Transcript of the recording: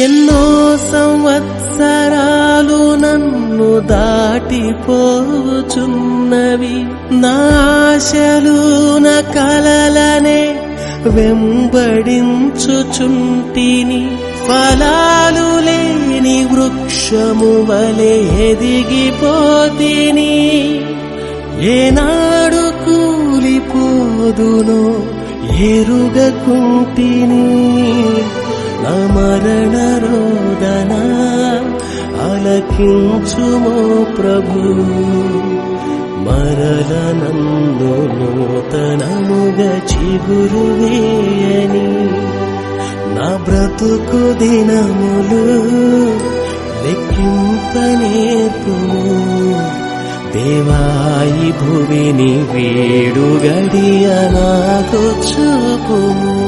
ఎన్నో సంవత్సరాలు నన్ను దాటిపోచున్నవి, నా ఆశలు నా కలలనే వెంబడించుచుంటిని. ఫలాలు లేని వృక్షము వలె ఎదిగిపోతిని, ఏనాడు కూలిపోదునో ఎరుగకుంటిని. నా మరణ రోదన ఆలకించుమో ప్రభు, మరల నన్ను నూతనముగా చిగురు వేయని. నా బ్రతుకు దినములు లెక్కింపనేర్పుము, దేవాయి భువిని వీడు గడియ నాకు చూపుము.